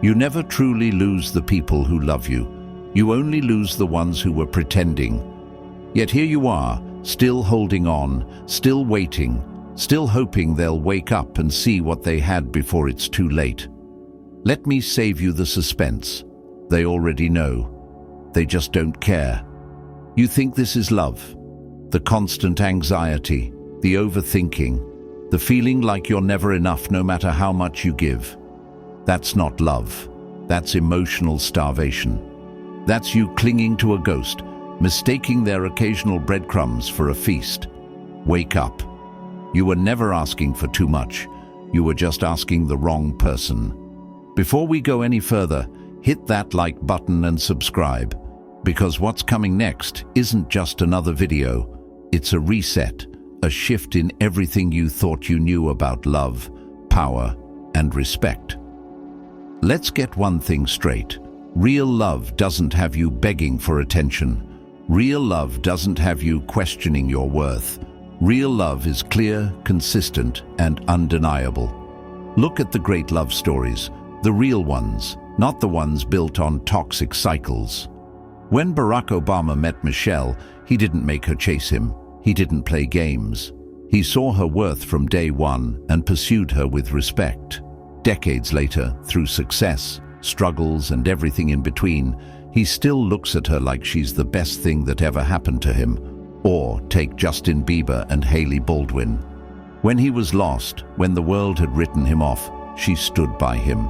You never truly lose the people who love you. You only lose the ones who were pretending. Yet here you are, still holding on, still waiting, still hoping they'll wake up and see what they had before it's too late. Let me save you the suspense. They already know. They just don't care. You think this is love? The constant anxiety, the overthinking, the feeling like you're never enough no matter how much you give. That's not love. That's emotional starvation. That's you clinging to a ghost, mistaking their occasional breadcrumbs for a feast. Wake up. You were never asking for too much. You were just asking the wrong person. Before we go any further, hit that like button and subscribe, because what's coming next isn't just another video. It's a reset, a shift in everything you thought you knew about love, power, and respect. Let's get one thing straight. Real love doesn't have you begging for attention. Real love doesn't have you questioning your worth. Real love is clear, consistent, and undeniable. Look at the great love stories, the real ones, not the ones built on toxic cycles. When Barack Obama met Michelle, he didn't make her chase him. He didn't play games. He saw her worth from day one and pursued her with respect. Decades later, through success, struggles, and everything in between, he still looks at her like she's the best thing that ever happened to him. Or take Justin Bieber and Hailey Baldwin. When he was lost, when the world had written him off, she stood by him.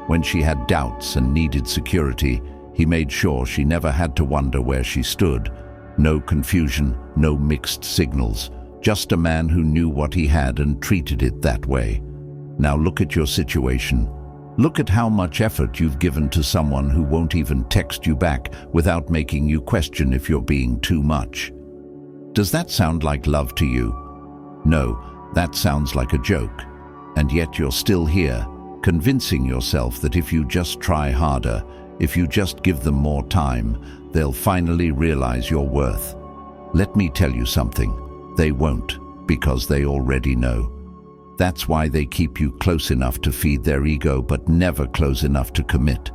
When she had doubts and needed security, he made sure she never had to wonder where she stood. No confusion, no mixed signals, just a man who knew what he had and treated it that way. Now look at your situation. Look at how much effort you've given to someone who won't even text you back without making you question if you're being too much. Does that sound like love to you? No, that sounds like a joke. And yet you're still here, convincing yourself that if you just try harder, if you just give them more time, they'll finally realize your worth. Let me tell you something. They won't, because they already know. That's why they keep you close enough to feed their ego, but never close enough to commit.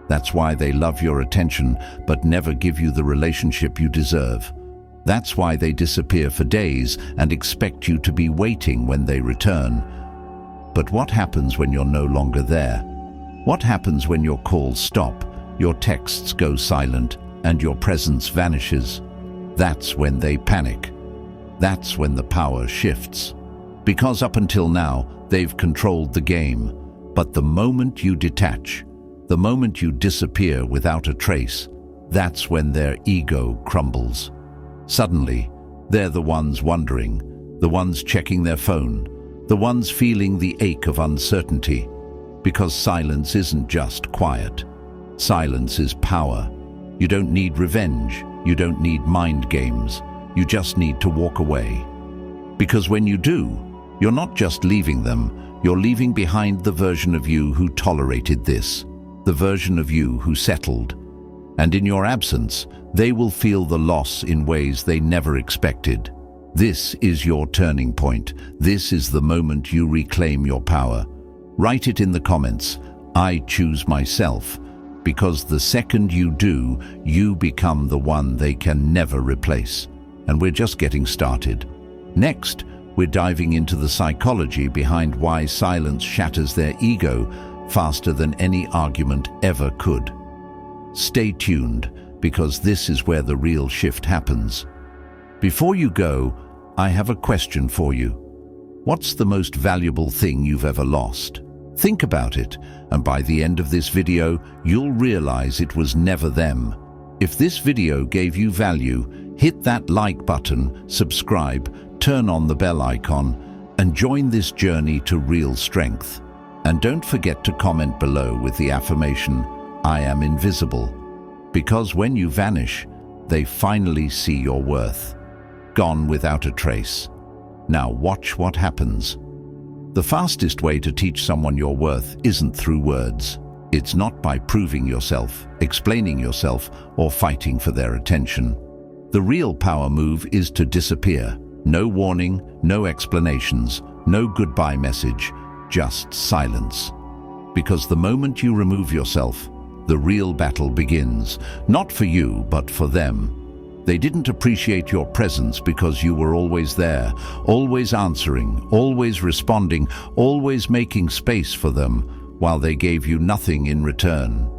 That's why they love your attention, but never give you the relationship you deserve. That's why they disappear for days and expect you to be waiting when they return. But what happens when you're no longer there? What happens when your calls stop, your texts go silent, and your presence vanishes? That's when they panic. That's when the power shifts. Because up until now, they've controlled the game. But the moment you detach, the moment you disappear without a trace, that's when their ego crumbles. Suddenly, they're the ones wondering, the ones checking their phone, the ones feeling the ache of uncertainty. Because silence isn't just quiet. Silence is power. You don't need revenge. You don't need mind games. You just need to walk away. Because when you do, you're not just leaving them, you're leaving behind the version of you who tolerated this, the version of you who settled. And in your absence, they will feel the loss in ways they never expected. This is your turning point. This is the moment you reclaim your power. Write it in the comments. I choose myself. Because the second you do, you become the one they can never replace. And we're just getting started. Next, we're diving into the psychology behind why silence shatters their ego faster than any argument ever could. Stay tuned, because this is where the real shift happens. Before you go, I have a question for you. What's the most valuable thing you've ever lost? Think about it, and by the end of this video, you'll realize it was never them. If this video gave you value, hit that like button, subscribe, turn on the bell icon, and join this journey to real strength. And don't forget to comment below with the affirmation, I am invisible. Because when you vanish, they finally see your worth. Gone without a trace. Now watch what happens. The fastest way to teach someone your worth isn't through words. It's not by proving yourself, explaining yourself, or fighting for their attention. The real power move is to disappear. No warning, no explanations, no goodbye message, just silence. Because the moment you remove yourself, the real battle begins. Not for you, but for them. They didn't appreciate your presence because you were always there, always answering, always responding, always making space for them, while they gave you nothing in return.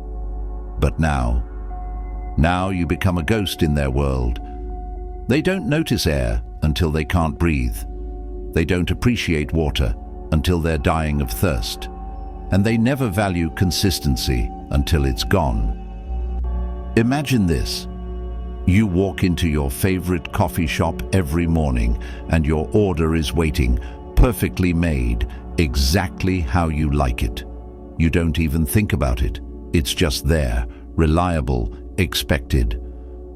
But now you become a ghost in their world. They don't notice air until they can't breathe. They don't appreciate water until they're dying of thirst. And they never value consistency until it's gone. Imagine this. You walk into your favorite coffee shop every morning and your order is waiting, perfectly made, exactly how you like it. You don't even think about it. It's just there, reliable, expected.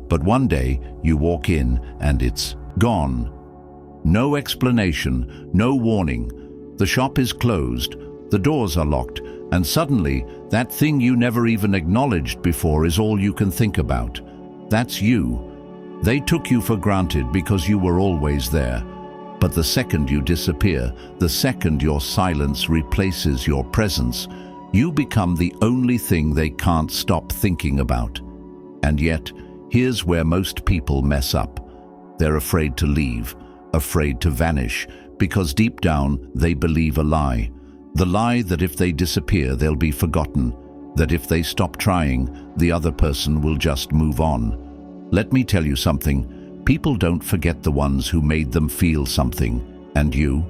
But one day you walk in and it's gone. No explanation, no warning. The shop is closed, the doors are locked, and suddenly that thing you never even acknowledged before is all you can think about. That's you. They took you for granted because you were always there. But the second you disappear, the second your silence replaces your presence, you become the only thing they can't stop thinking about. And yet, here's where most people mess up. They're afraid to leave, afraid to vanish, because deep down they believe a lie. The lie that if they disappear, they'll be forgotten, that if they stop trying, the other person will just move on. Let me tell you something. People don't forget the ones who made them feel something. And you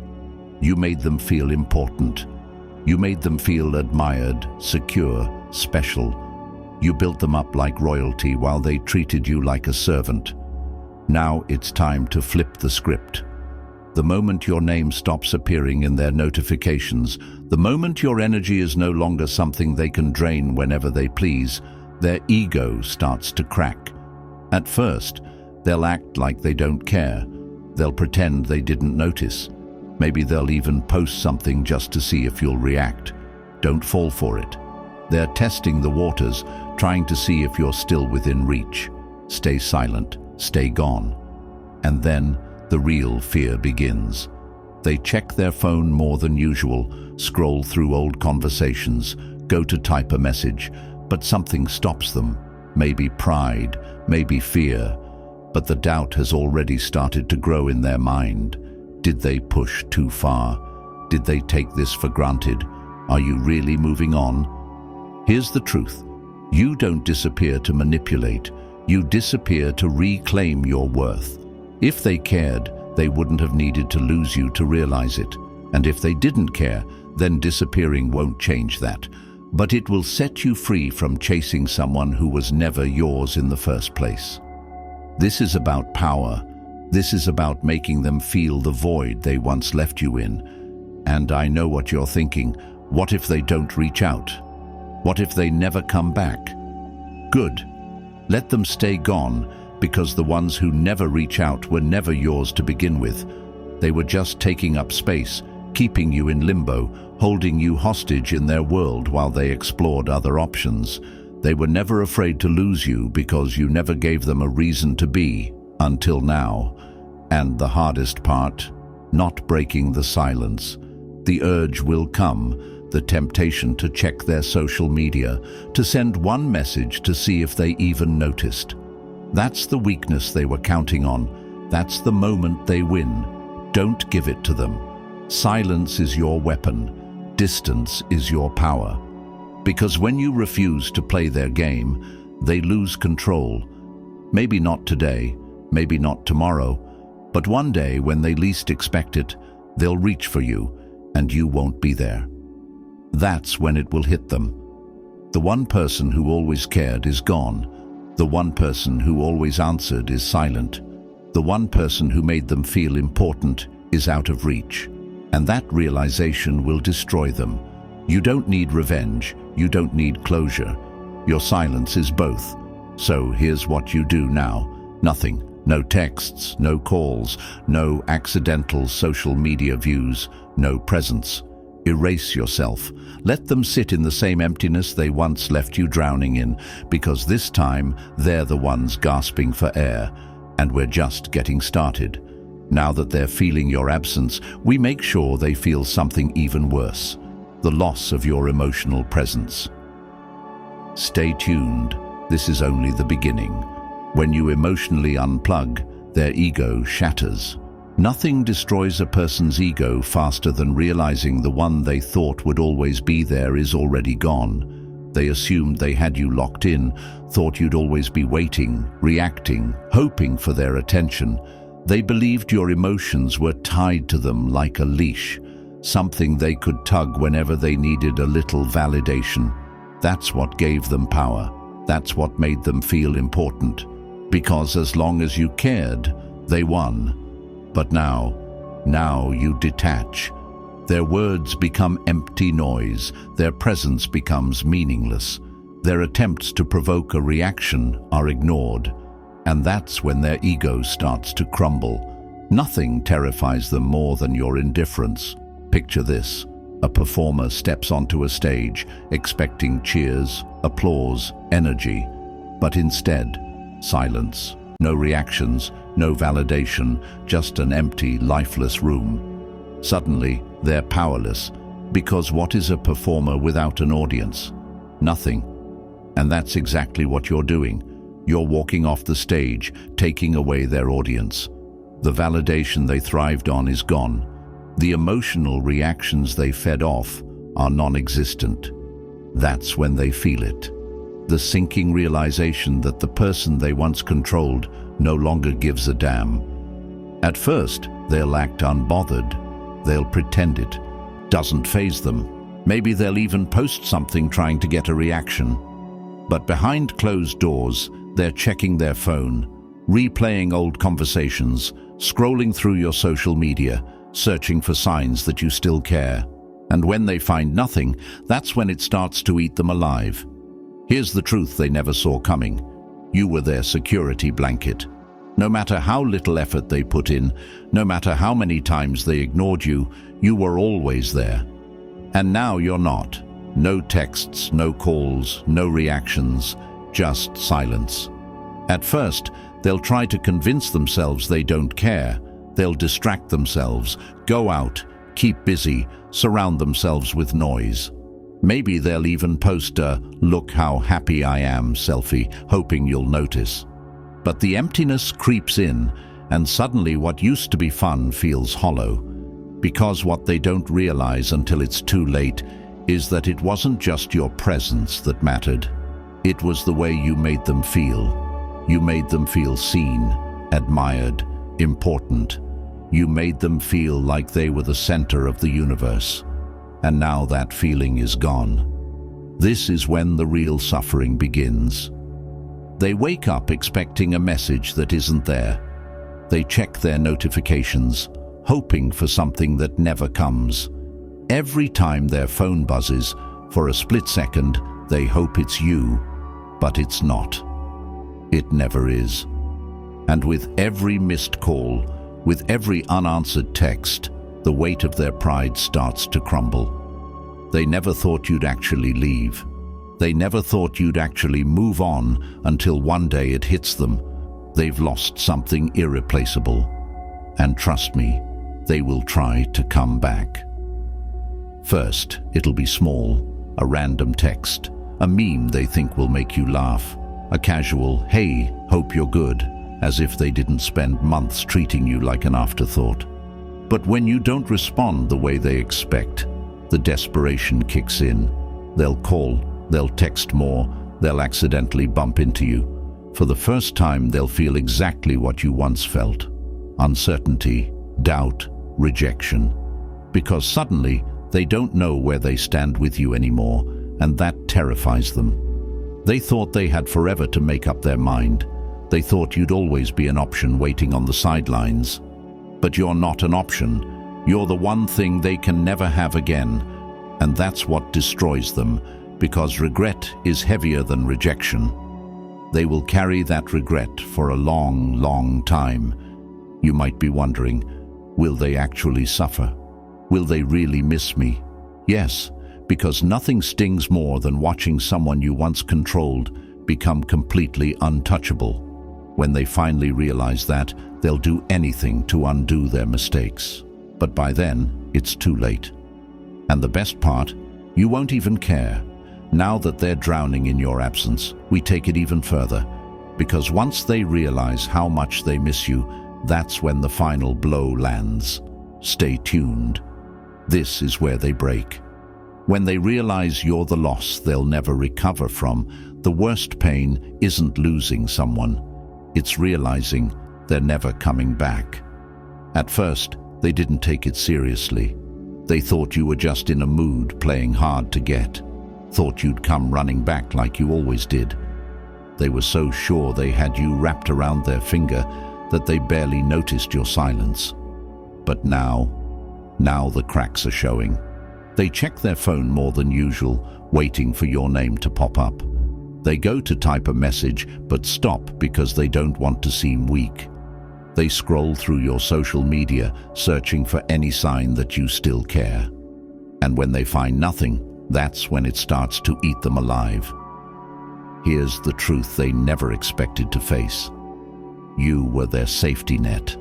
made them feel important. You made them feel admired, secure, special. You built them up like royalty while they treated you like a servant. Now it's time to flip the script. The moment your name stops appearing in their notifications, the moment your energy is no longer something they can drain whenever they please, their ego starts to crack. At first, they'll act like they don't care. They'll pretend they didn't notice. Maybe they'll even post something just to see if you'll react. Don't fall for it. They're testing the waters, trying to see if you're still within reach. Stay silent, stay gone. And then the real fear begins. They check their phone more than usual, scroll through old conversations, go to type a message, but something stops them. Maybe pride, maybe fear, but the doubt has already started to grow in their mind. Did they push too far? Did they take this for granted? Are you really moving on? Here's the truth. You don't disappear to manipulate. You disappear to reclaim your worth. If they cared, they wouldn't have needed to lose you to realize it. And if they didn't care, then disappearing won't change that. But it will set you free from chasing someone who was never yours in the first place. This is about power. This is about making them feel the void they once left you in. And I know what you're thinking. What if they don't reach out? What if they never come back? Good. Let them stay gone, because the ones who never reach out were never yours to begin with. They were just taking up space, keeping you in limbo, holding you hostage in their world while they explored other options. They were never afraid to lose you because you never gave them a reason to be, until now. And the hardest part, not breaking the silence. The urge will come, the temptation to check their social media, to send one message to see if they even noticed. That's the weakness they were counting on. That's the moment they win. Don't give it to them. Silence is your weapon. Distance is your power. Because when you refuse to play their game, they lose control. Maybe not today, maybe not tomorrow, but one day when they least expect it, they'll reach for you, and you won't be there. That's when it will hit them. The one person who always cared is gone. The one person who always answered is silent. The one person who made them feel important is out of reach. And that realization will destroy them. You don't need revenge. You don't need closure. Your silence is both. So here's what you do now. Nothing. No texts, no calls, no accidental social media views, no presence. Erase yourself. Let them sit in the same emptiness they once left you drowning in, because this time they're the ones gasping for air, and we're just getting started. Now that they're feeling your absence, we make sure they feel something even worse. the loss of your emotional presence. Stay tuned, this is only the beginning. When you emotionally unplug, their ego shatters. Nothing destroys a person's ego faster than realizing the one they thought would always be there is already gone. They assumed they had you locked in, thought you'd always be waiting, reacting, hoping for their attention. They believed your emotions were tied to them like a leash, something they could tug whenever they needed a little validation. That's what gave them power. That's what made them feel important. Because as long as you cared, they won. But now you detach. Their words become empty noise. Their presence becomes meaningless. Their attempts to provoke a reaction are ignored. And that's when their ego starts to crumble. Nothing terrifies them more than your indifference. Picture this. A performer steps onto a stage, expecting cheers, applause, energy. But instead, silence. No reactions, no validation, just an empty, lifeless room. Suddenly, they're powerless, because what is a performer without an audience? Nothing. And that's exactly what you're doing. You're walking off the stage, taking away their audience. The validation they thrived on is gone. The emotional reactions they fed off are non-existent. That's when they feel it. The sinking realization that the person they once controlled no longer gives a damn. At first, they'll act unbothered. They'll pretend it doesn't faze them. Maybe they'll even post something trying to get a reaction. But behind closed doors, they're checking their phone, replaying old conversations, scrolling through your social media, searching for signs that you still care. And when they find nothing, that's when it starts to eat them alive. Here's the truth they never saw coming. You were their security blanket. No matter how little effort they put in, no matter how many times they ignored you, you were always there. And now you're not. No texts, no calls, no reactions, just silence. At first, they'll try to convince themselves they don't care. They'll distract themselves, go out, keep busy, surround themselves with noise. Maybe they'll even post a "look how happy I am" selfie, hoping you'll notice. But the emptiness creeps in, and suddenly what used to be fun feels hollow. Because what they don't realize until it's too late is that it wasn't just your presence that mattered. It was the way you made them feel. You made them feel seen, admired, important. You made them feel like they were the center of the universe. And now that feeling is gone. This is when the real suffering begins. They wake up expecting a message that isn't there. They check their notifications, hoping for something that never comes. Every time their phone buzzes, for a split second, they hope it's you, but it's not. It never is. And with every missed call, with every unanswered text, the weight of their pride starts to crumble. They never thought you'd actually leave. They never thought you'd actually move on until one day it hits them. They've lost something irreplaceable. And trust me, they will try to come back. First, it'll be small, a random text, a meme they think will make you laugh, a casual, "Hey, hope you're good," as if they didn't spend months treating you like an afterthought. But when you don't respond the way they expect, the desperation kicks in. They'll call, they'll text more, they'll accidentally bump into you. For the first time, they'll feel exactly what you once felt: uncertainty, doubt, rejection. Because suddenly, they don't know where they stand with you anymore, and that terrifies them. They thought they had forever to make up their mind. They thought you'd always be an option waiting on the sidelines. But you're not an option. You're the one thing they can never have again. And that's what destroys them, because regret is heavier than rejection. They will carry that regret for a long, long time. You might be wondering, will they actually suffer? Will they really miss me? Yes, because nothing stings more than watching someone you once controlled become completely untouchable. When they finally realize that, they'll do anything to undo their mistakes. But by then, it's too late. And the best part, You won't even care. Now that they're drowning in your absence, we take it even further. Because once they realize how much they miss you, that's when the final blow lands. Stay tuned. This is where they break. When they realize you're the loss they'll never recover from, the worst pain isn't losing someone. It's realizing they're never coming back. At first, they didn't take it seriously. They thought you were just in a mood playing hard to get. Thought you'd come running back like you always did. They were so sure they had you wrapped around their finger that they barely noticed your silence. But now the cracks are showing. They check their phone more than usual, waiting for your name to pop up. They go to type a message, but stop because they don't want to seem weak. They scroll through your social media, searching for any sign that you still care. And when they find nothing, that's when it starts to eat them alive. Here's the truth they never expected to face. You were their safety net.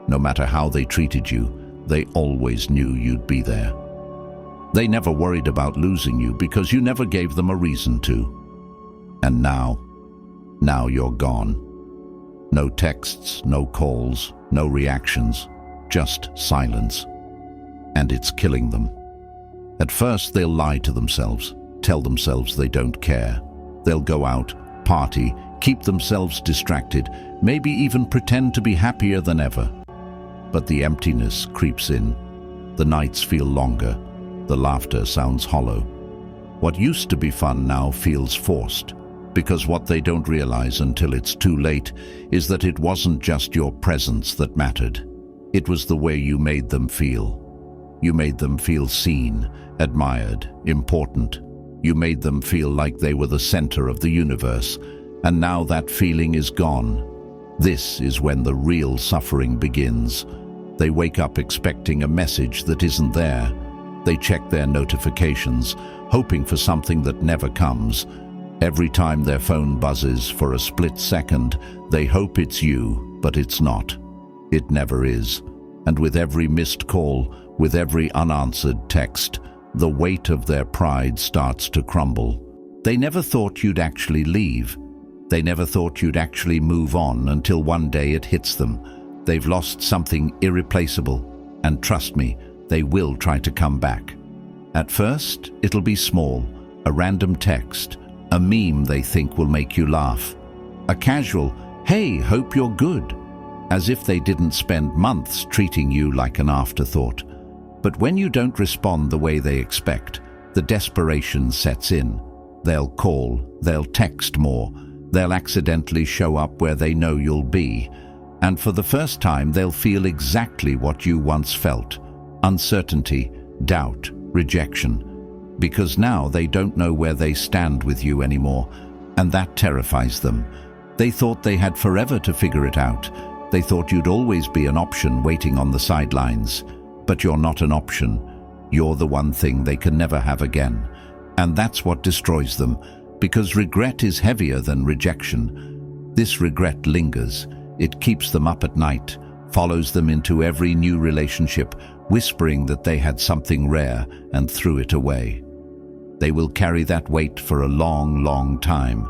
No matter how they treated you, they always knew you'd be there. They never worried about losing you because you never gave them a reason to. And now you're gone. No texts, no calls, no reactions, just silence. And it's killing them. At first, they'll lie to themselves, tell themselves they don't care. They'll go out, party, keep themselves distracted, maybe even pretend to be happier than ever. But the emptiness creeps in. The nights feel longer. The laughter sounds hollow. What used to be fun now feels forced, because what they don't realize until it's too late is that it wasn't just your presence that mattered. It was the way you made them feel. You made them feel seen, admired, important. You made them feel like they were the center of the universe, and now that feeling is gone. This is when the real suffering begins. They wake up expecting a message that isn't there. They check their notifications, hoping for something that never comes. Every time their phone buzzes for a split second, they hope it's you, but it's not. It never is. And with every missed call, with every unanswered text, the weight of their pride starts to crumble. They never thought you'd actually leave. They never thought you'd actually move on until one day it hits them. They've lost something irreplaceable, and trust me, they will try to come back. At first, it'll be small, a random text, a meme they think will make you laugh, a casual, "Hey, hope you're good," as if they didn't spend months treating you like an afterthought. But when you don't respond the way they expect, the desperation sets in. They'll call, they'll text more, they'll accidentally show up where they know you'll be, and for the first time they'll feel exactly what you once felt: uncertainty, doubt, rejection. Because now they don't know where they stand with you anymore, and that terrifies them. They thought they had forever to figure it out. They thought you'd always be an option waiting on the sidelines. But you're not an option. You're the one thing they can never have again. And that's what destroys them, because regret is heavier than rejection. This regret lingers. It keeps them up at night, follows them into every new relationship, whispering that they had something rare and threw it away. They will carry that weight for a long, long time.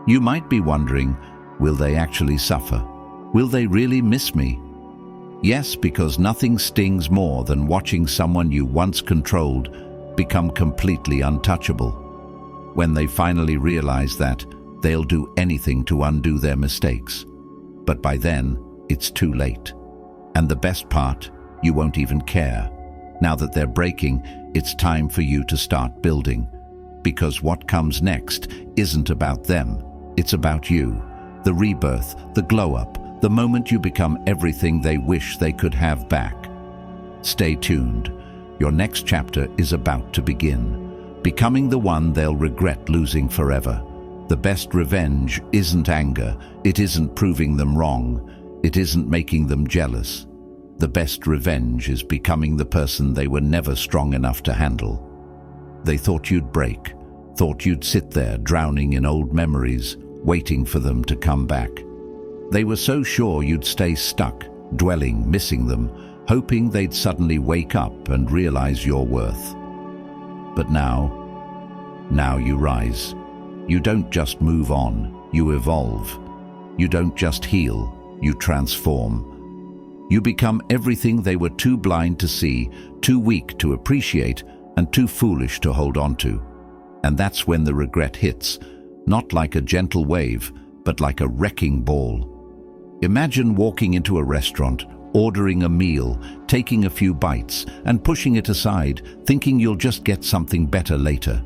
You might be wondering, will they actually suffer? Will they really miss me? Yes, because nothing stings more than watching someone you once controlled become completely untouchable. When they finally realize that, they'll do anything to undo their mistakes. But by then, it's too late. And the best part, you won't even care. Now that they're breaking, it's time for you to start building. Because what comes next isn't about them, it's about you. The rebirth, the glow-up, the moment you become everything they wish they could have back. Stay tuned. Your next chapter is about to begin, becoming the one they'll regret losing forever. The best revenge isn't anger. It isn't proving them wrong. It isn't making them jealous. The best revenge is becoming the person they were never strong enough to handle. They thought you'd break, thought you'd sit there drowning in old memories, waiting for them to come back. They were so sure you'd stay stuck, dwelling, missing them, hoping they'd suddenly wake up and realize your worth. But now you rise. You don't just move on, you evolve. You don't just heal, you transform. You become everything they were too blind to see, too weak to appreciate, and too foolish to hold on to. And that's when the regret hits, not like a gentle wave, but like a wrecking ball. Imagine walking into a restaurant, ordering a meal, taking a few bites, and pushing it aside, thinking you'll just get something better later.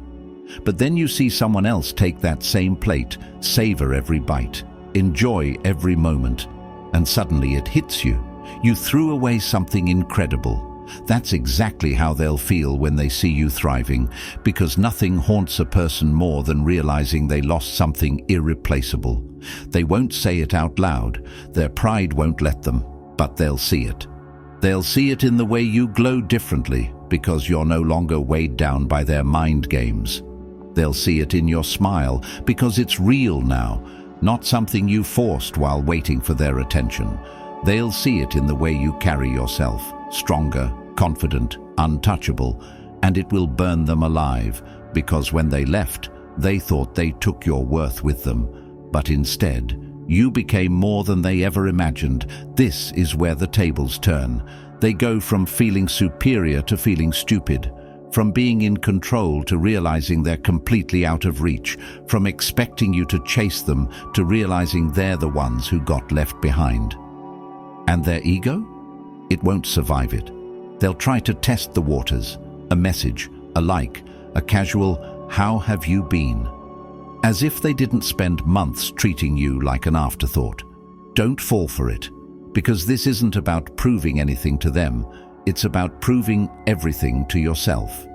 But then you see someone else take that same plate, savor every bite, enjoy every moment, and suddenly it hits you. You threw away something incredible. That's exactly how they'll feel when they see you thriving, because nothing haunts a person more than realizing they lost something irreplaceable. They won't say it out loud, their pride won't let them, but they'll see it. They'll see it in the way you glow differently, because you're no longer weighed down by their mind games. They'll see it in your smile, because it's real now, not something you forced while waiting for their attention. They'll see it in the way you carry yourself, stronger, confident, untouchable, and it will burn them alive, because when they left, they thought they took your worth with them. But instead, you became more than they ever imagined. This is where the tables turn. They go from feeling superior to feeling stupid, from being in control to realizing they're completely out of reach, from expecting you to chase them to realizing they're the ones who got left behind. And their ego? It won't survive it. They'll try to test the waters, a message, a like, a casual, "How have you been?" As if they didn't spend months treating you like an afterthought. Don't fall for it, because this isn't about proving anything to them. It's about proving everything to yourself.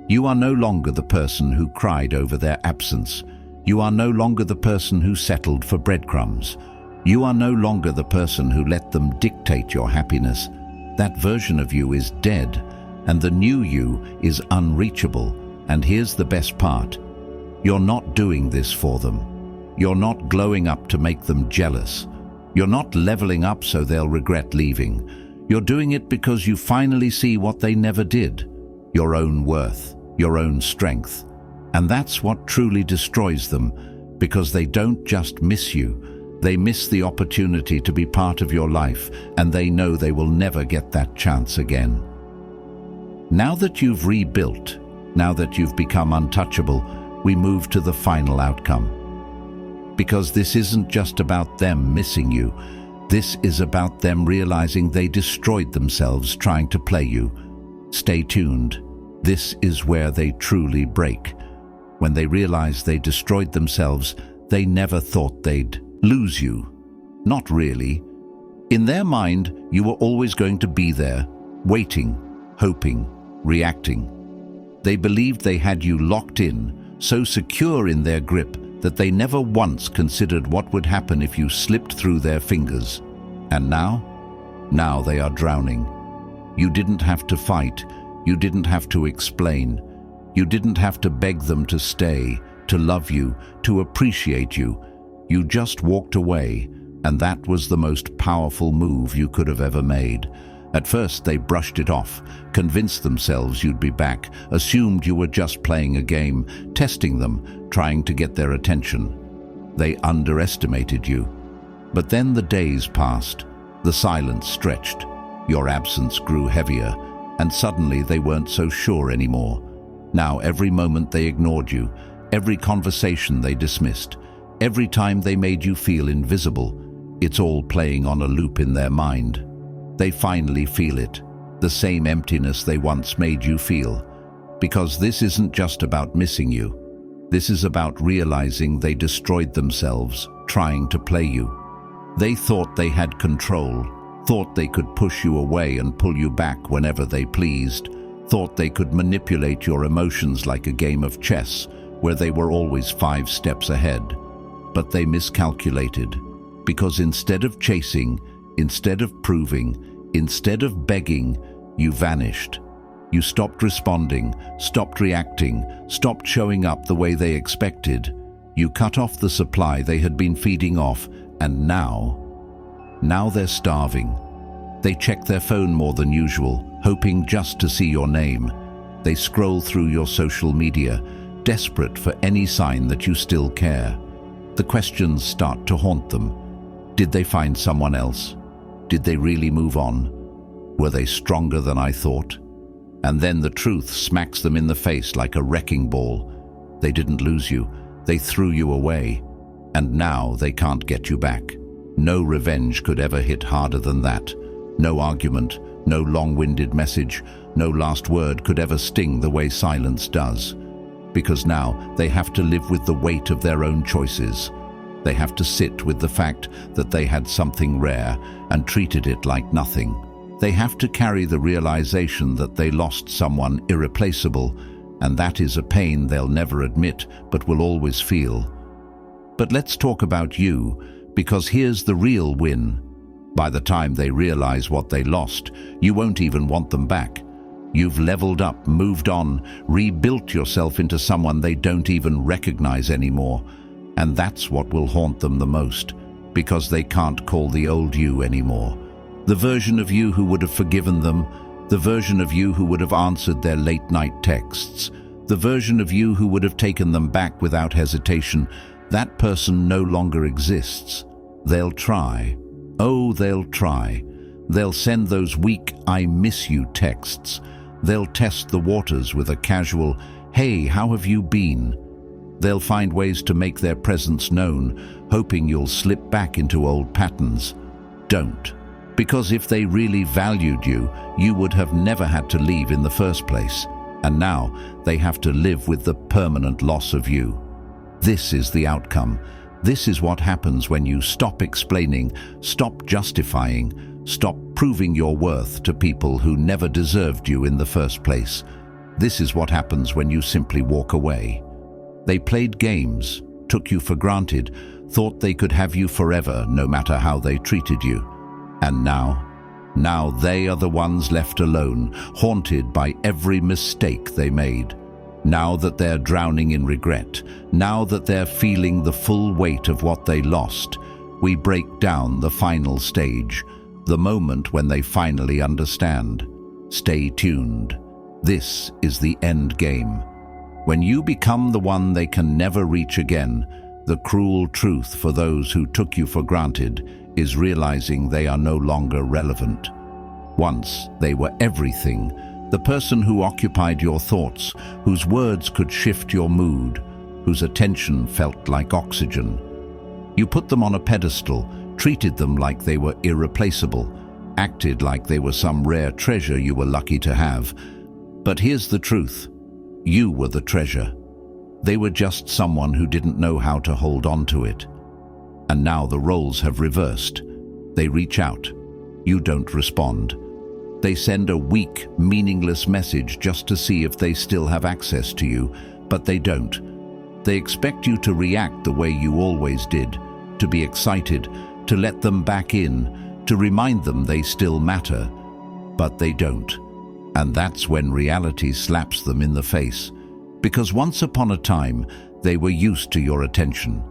You are no longer the person who cried over their absence. You are no longer the person who settled for breadcrumbs. You are no longer the person who let them dictate your happiness. That version of you is dead, and the new you is unreachable. And here's the best part. You're not doing this for them. You're not glowing up to make them jealous. You're not leveling up so they'll regret leaving. You're doing it because you finally see what they never did. Your own worth, your own strength. And that's what truly destroys them, because they don't just miss you. They miss the opportunity to be part of your life, and they know they will never get that chance again. Now that you've rebuilt, now that you've become untouchable, we move to the final outcome. Because this isn't just about them missing you. This is about them realizing they destroyed themselves trying to play you. Stay tuned. This is where they truly break. When they realize they destroyed themselves, they never thought they'd lose you. Not really. In their mind, you were always going to be there, waiting, hoping, reacting. They believed they had you locked in, so secure in their grip that they never once considered what would happen if you slipped through their fingers. And now they are drowning. You didn't have to fight. You didn't have to explain. You didn't have to beg them to stay, to love you, to appreciate you. You just walked away, and that was the most powerful move you could have ever made. At first, they brushed it off, convinced themselves you'd be back, assumed you were just playing a game, testing them, trying to get their attention. They underestimated you. But then the days passed, the silence stretched, your absence grew heavier, and suddenly they weren't so sure anymore. Now every moment they ignored you, every conversation they dismissed, every time they made you feel invisible, it's all playing on a loop in their mind. They finally feel it, the same emptiness they once made you feel. Because this isn't just about missing you. This is about realizing they destroyed themselves, trying to play you. They thought they had control, thought they could push you away and pull you back whenever they pleased, thought they could manipulate your emotions like a game of chess, where they were always 5 steps ahead. But they miscalculated, because instead of chasing, instead of proving, instead of begging, you vanished. You stopped responding, stopped reacting, stopped showing up the way they expected. You cut off the supply they had been feeding off, and now they're starving. They check their phone more than usual, hoping just to see your name. They scroll through your social media, desperate for any sign that you still care. The questions start to haunt them. Did they find someone else? Did they really move on? Were they stronger than I thought? And then the truth smacks them in the face like a wrecking ball. They didn't lose you. They threw you away. And now they can't get you back. No revenge could ever hit harder than that. No argument, no long-winded message, no last word could ever sting the way silence does. Because now they have to live with the weight of their own choices. They have to sit with the fact that they had something rare and treated it like nothing. They have to carry the realization that they lost someone irreplaceable, and that is a pain they'll never admit but will always feel. But let's talk about you, because here's the real win. By the time they realize what they lost, you won't even want them back. You've leveled up, moved on, rebuilt yourself into someone they don't even recognize anymore. And that's what will haunt them the most, because they can't call the old you anymore. The version of you who would have forgiven them, the version of you who would have answered their late-night texts, the version of you who would have taken them back without hesitation, that person no longer exists. They'll try. Oh, they'll try. They'll send those weak "I miss you" texts. They'll test the waters with a casual "Hey, how have you been?" They'll find ways to make their presence known, hoping you'll slip back into old patterns. Don't. Because if they really valued you, you would have never had to leave in the first place. And now they have to live with the permanent loss of you. This is the outcome. This is what happens when you stop explaining, stop justifying, stop proving your worth to people who never deserved you in the first place. This is what happens when you simply walk away. They played games, took you for granted, thought they could have you forever no matter how they treated you. And now they are the ones left alone, haunted by every mistake they made. Now that they're drowning in regret, now that they're feeling the full weight of what they lost, we break down the final stage, the moment when they finally understand. Stay tuned. This is the end game. When you become the one they can never reach again, the cruel truth for those who took you for granted is realizing they are no longer relevant. Once they were everything, the person who occupied your thoughts, whose words could shift your mood, whose attention felt like oxygen. You put them on a pedestal, treated them like they were irreplaceable, acted like they were some rare treasure you were lucky to have. But here's the truth. You were the treasure. They were just someone who didn't know how to hold on to it. And now the roles have reversed. They reach out. You don't respond. They send a weak, meaningless message just to see if they still have access to you, but they don't. They expect you to react the way you always did, to be excited, to let them back in, to remind them they still matter. But they don't. And that's when reality slaps them in the face. Because once upon a time, they were used to your attention.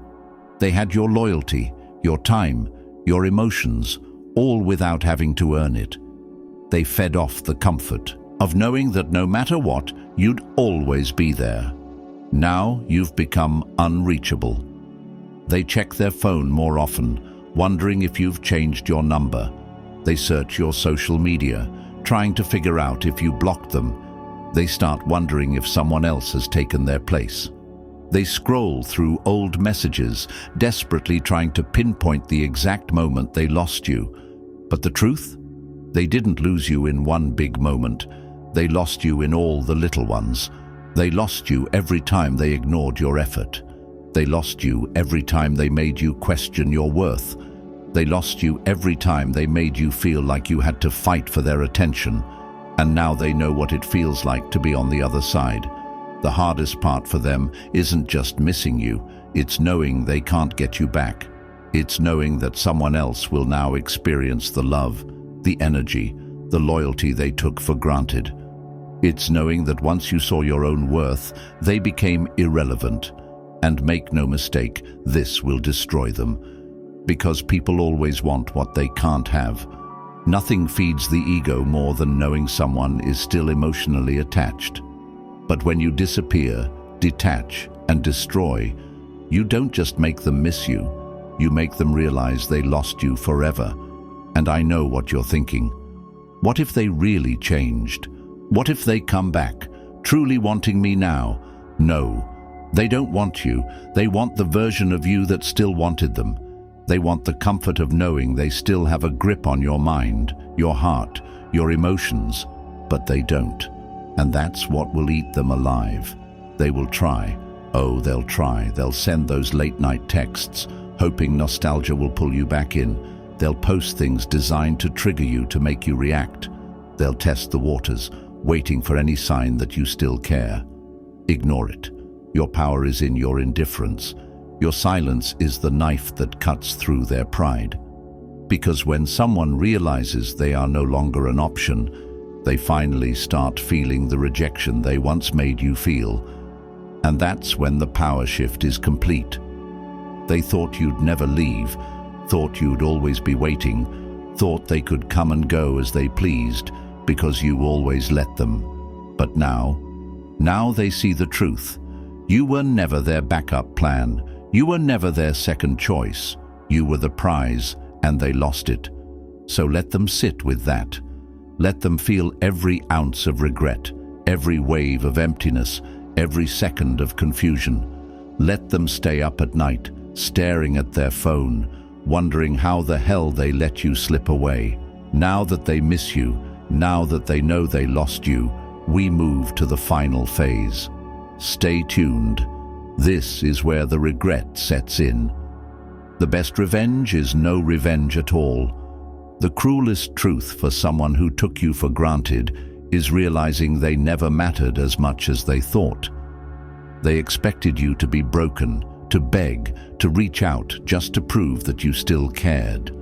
They had your loyalty, your time, your emotions, all without having to earn it. They fed off the comfort of knowing that no matter what, you'd always be there. Now you've become unreachable. They check their phone more often, wondering if you've changed your number. They search your social media, trying to figure out if you blocked them. They start wondering if someone else has taken their place. They scroll through old messages, desperately trying to pinpoint the exact moment they lost you. But the truth? They didn't lose you in one big moment. They lost you in all the little ones. They lost you every time they ignored your effort. They lost you every time they made you question your worth. They lost you every time they made you feel like you had to fight for their attention. And now they know what it feels like to be on the other side. The hardest part for them isn't just missing you, it's knowing they can't get you back. It's knowing that someone else will now experience the love, the energy, the loyalty they took for granted. It's knowing that once you saw your own worth, they became irrelevant. And make no mistake, this will destroy them. Because people always want what they can't have. Nothing feeds the ego more than knowing someone is still emotionally attached. But when you disappear, detach, and destroy, you don't just make them miss you, you make them realize they lost you forever. And I know what you're thinking. What if they really changed? What if they come back, truly wanting me now? No, they don't want you. They want the version of you that still wanted them. They want the comfort of knowing they still have a grip on your mind, your heart, your emotions, but they don't. And that's what will eat them alive. They will try. Oh, they'll try. They'll send those late-night texts, hoping nostalgia will pull you back in. They'll post things designed to trigger you, to make you react. They'll test the waters, waiting for any sign that you still care. Ignore it. Your power is in your indifference. Your silence is the knife that cuts through their pride. Because when someone realizes they are no longer an option, they finally start feeling the rejection they once made you feel. And that's when the power shift is complete. They thought you'd never leave, thought you'd always be waiting, thought they could come and go as they pleased because you always let them. But now they see the truth. You were never their backup plan. You were never their second choice. You were the prize, and they lost it. So let them sit with that. Let them feel every ounce of regret, every wave of emptiness, every second of confusion. Let them stay up at night, staring at their phone, wondering how the hell they let you slip away. Now that they miss you, now that they know they lost you, we move to the final phase. Stay tuned. This is where the regret sets in. The best revenge is no revenge at all. The cruelest truth for someone who took you for granted is realizing they never mattered as much as they thought. They expected you to be broken, to beg, to reach out just to prove that you still cared.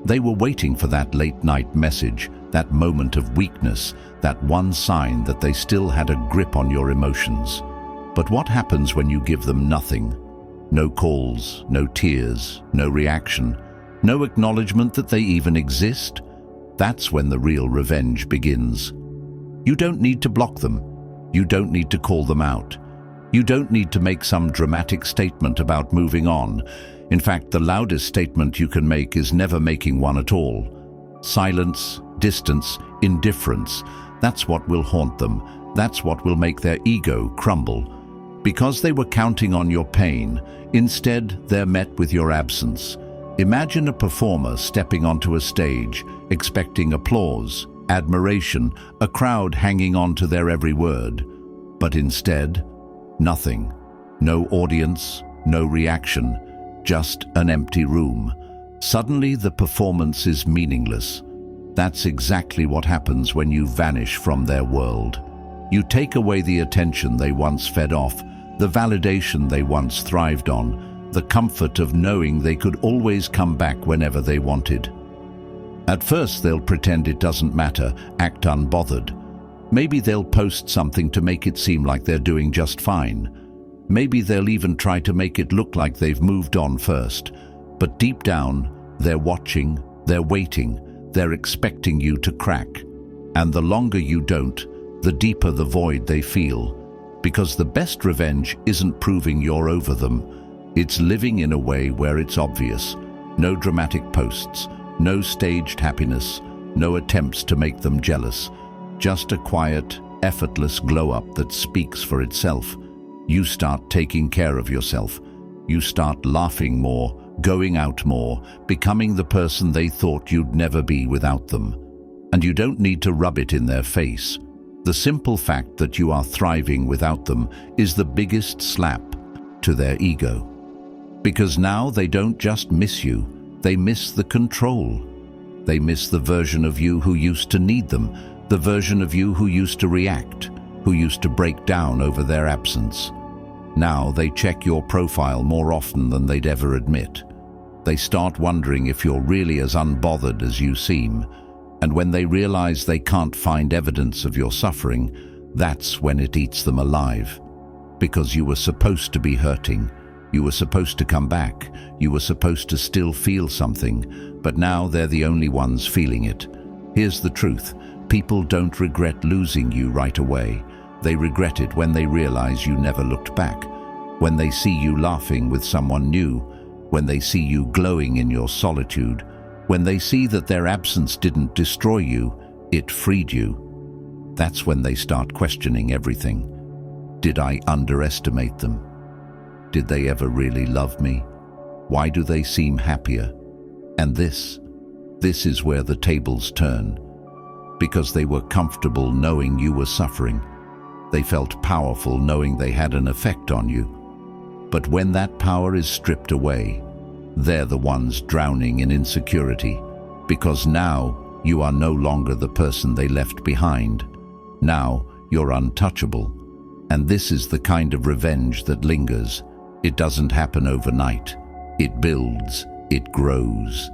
They were waiting for that late-night message, that moment of weakness, that one sign that they still had a grip on your emotions. But what happens when you give them nothing? No calls, no tears, no reaction, no acknowledgement that they even exist? That's when the real revenge begins. You don't need to block them. You don't need to call them out. You don't need to make some dramatic statement about moving on. In fact, the loudest statement you can make is never making one at all. Silence, distance, indifference, that's what will haunt them. That's what will make their ego crumble. Because they were counting on your pain, instead they're met with your absence. Imagine a performer stepping onto a stage, expecting applause, admiration, a crowd hanging on to their every word. But instead, nothing. No audience, no reaction, just an empty room. Suddenly the performance is meaningless. That's exactly what happens when you vanish from their world. You take away the attention they once fed off, the validation they once thrived on, the comfort of knowing they could always come back whenever they wanted. At first they'll pretend it doesn't matter, act unbothered. Maybe they'll post something to make it seem like they're doing just fine. Maybe they'll even try to make it look like they've moved on first. But deep down, they're watching, they're waiting, they're expecting you to crack. And the longer you don't, the deeper the void they feel. Because the best revenge isn't proving you're over them. It's living in a way where it's obvious. No dramatic posts, no staged happiness, no attempts to make them jealous. Just a quiet, effortless glow-up that speaks for itself. You start taking care of yourself. You start laughing more, going out more, becoming the person they thought you'd never be without them. And you don't need to rub it in their face. The simple fact that you are thriving without them is the biggest slap to their ego. Because now they don't just miss you, they miss the control. They miss the version of you who used to need them, the version of you who used to react, who used to break down over their absence. Now they check your profile more often than they'd ever admit. They start wondering if you're really as unbothered as you seem. And when they realize they can't find evidence of your suffering, that's when it eats them alive. Because you were supposed to be hurting. You were supposed to come back. You were supposed to still feel something. But now they're the only ones feeling it. Here's the truth. People don't regret losing you right away. They regret it when they realize you never looked back, when they see you laughing with someone new, when they see you glowing in your solitude, when they see that their absence didn't destroy you, it freed you. That's when they start questioning everything. Did I underestimate them? Did they ever really love me? Why do they seem happier? And this is where the tables turn. Because they were comfortable knowing you were suffering. They felt powerful knowing they had an effect on you. But when that power is stripped away, they're the ones drowning in insecurity, because now you are no longer the person they left behind. Now you're untouchable. And this is the kind of revenge that lingers. It doesn't happen overnight. It builds, it grows.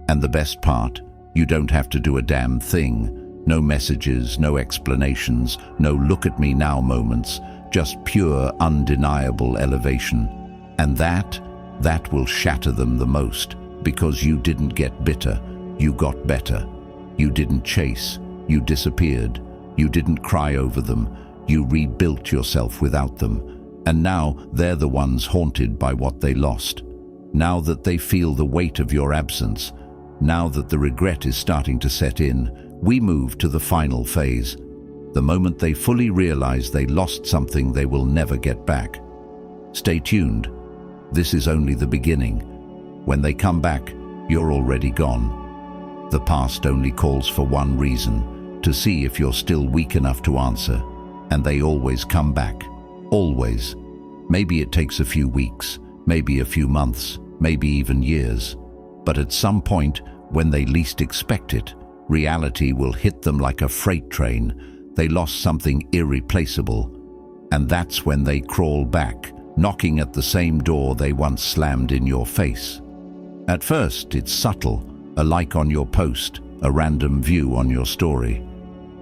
And the best part, you don't have to do a damn thing. No messages, no explanations, no look at me now moments, just pure, undeniable elevation. And that will shatter them the most, because you didn't get bitter, you got better. You didn't chase, you disappeared. You didn't cry over them, you rebuilt yourself without them. And now they're the ones haunted by what they lost. Now that they feel the weight of your absence, now that the regret is starting to set in, we move to the final phase. The moment they fully realize they lost something they will never get back. Stay tuned. This is only the beginning. When they come back, you're already gone. The past only calls for one reason, to see if you're still weak enough to answer. And they always come back. Always. Maybe it takes a few weeks, maybe a few months, maybe even years. But at some point, when they least expect it, reality will hit them like a freight train. They lost something irreplaceable. And that's when they crawl back, knocking at the same door they once slammed in your face. At first, it's subtle, a like on your post, a random view on your story.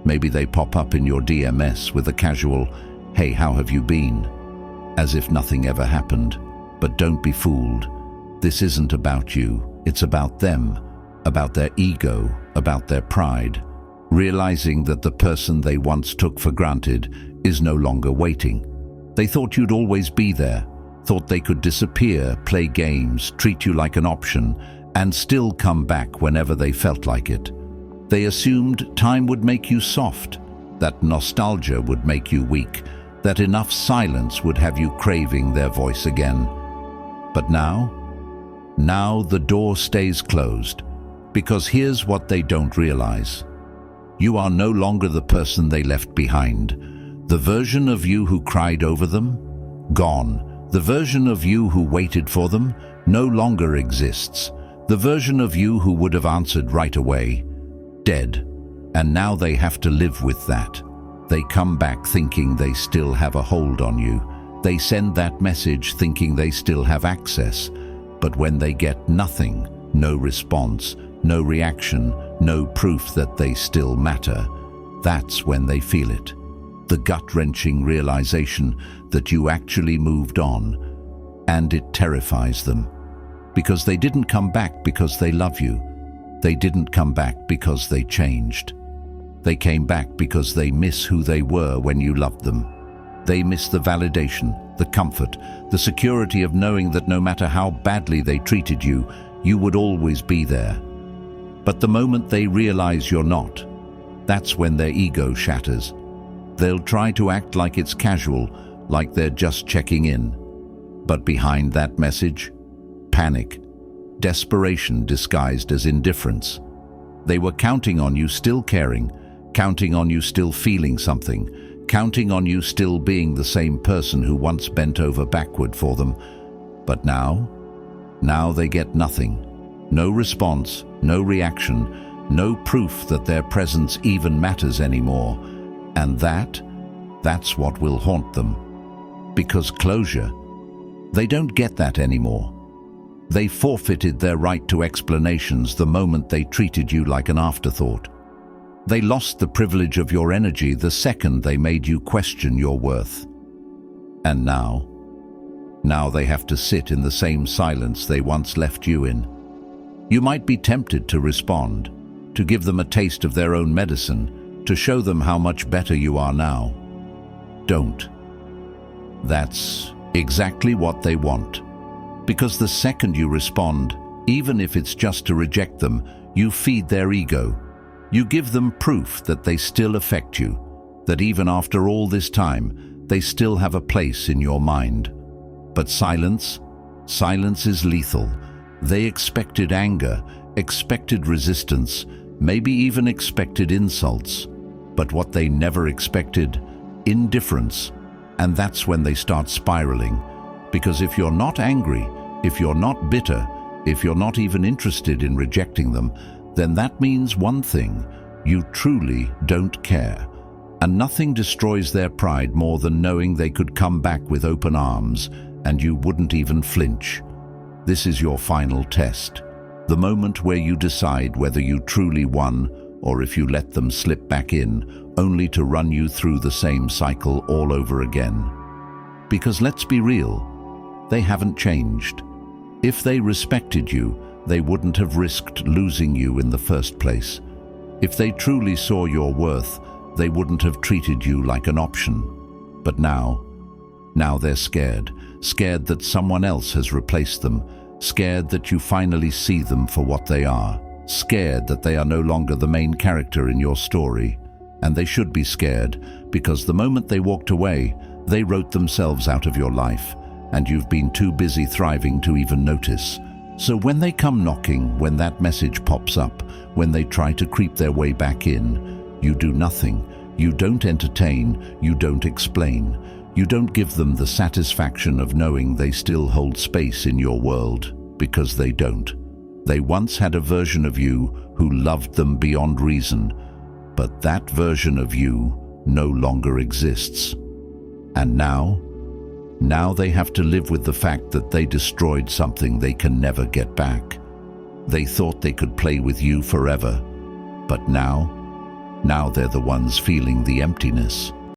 Maybe they pop up in your DMS with a casual, "Hey, how have you been?" As if nothing ever happened. But don't be fooled. This isn't about you, it's about them, about their ego, about their pride, realizing that the person they once took for granted is no longer waiting. They thought you'd always be there, thought they could disappear, play games, treat you like an option, and still come back whenever they felt like it. They assumed time would make you soft, that nostalgia would make you weak, that enough silence would have you craving their voice again. But now the door stays closed, because here's what they don't realize. You are no longer the person they left behind. The version of you who cried over them? Gone. The version of you who waited for them? No longer exists. The version of you who would have answered right away? Dead. And now they have to live with that. They come back thinking they still have a hold on you. They send that message thinking they still have access. But when they get nothing, no response, no reaction, no proof that they still matter, that's when they feel it. The gut-wrenching realization that you actually moved on. And it terrifies them. Because they didn't come back because they love you. They didn't come back because they changed. They came back because they miss who they were when you loved them. They miss the validation, the comfort, the security of knowing that no matter how badly they treated you, you would always be there. But the moment they realize you're not, that's when their ego shatters. They'll try to act like it's casual, like they're just checking in. But behind that message, panic, desperation disguised as indifference. They were counting on you still caring, counting on you still feeling something, counting on you still being the same person who once bent over backward for them. But now they get nothing. No response, no reaction, no proof that their presence even matters anymore. And that's what will haunt them. Because closure, they don't get that anymore. They forfeited their right to explanations the moment they treated you like an afterthought. They lost the privilege of your energy the second they made you question your worth. And now they have to sit in the same silence they once left you in. You might be tempted to respond, to give them a taste of their own medicine, to show them how much better you are now. don't. That's exactly what they want. Because the second you respond, even if it's just to reject them, you feed their ego. You give them proof that they still affect you, that even after all this time, they still have a place in your mind. But silence is lethal. They expected anger, expected resistance, maybe even expected insults. But what they never expected, indifference. And that's when they start spiraling. Because if you're not angry, if you're not bitter, if you're not even interested in rejecting them, then that means one thing: you truly don't care. And nothing destroys their pride more than knowing they could come back with open arms and you wouldn't even flinch. This is your final test. The moment where you decide whether you truly won or if you let them slip back in, only to run you through the same cycle all over again. Because let's be real, they haven't changed. If they respected you, they wouldn't have risked losing you in the first place. If they truly saw your worth, they wouldn't have treated you like an option. But now they're scared. Scared that someone else has replaced them. Scared that you finally see them for what they are. Scared that they are no longer the main character in your story. And they should be scared, because the moment they walked away, they wrote themselves out of your life, and you've been too busy thriving to even notice. So when they come knocking, when that message pops up, when they try to creep their way back in, you do nothing. You don't entertain, you don't explain. You don't give them the satisfaction of knowing they still hold space in your world, because they don't. They once had a version of you who loved them beyond reason, but that version of you no longer exists. And now they have to live with the fact that they destroyed something they can never get back. They thought they could play with you forever, but now they're the ones feeling the emptiness.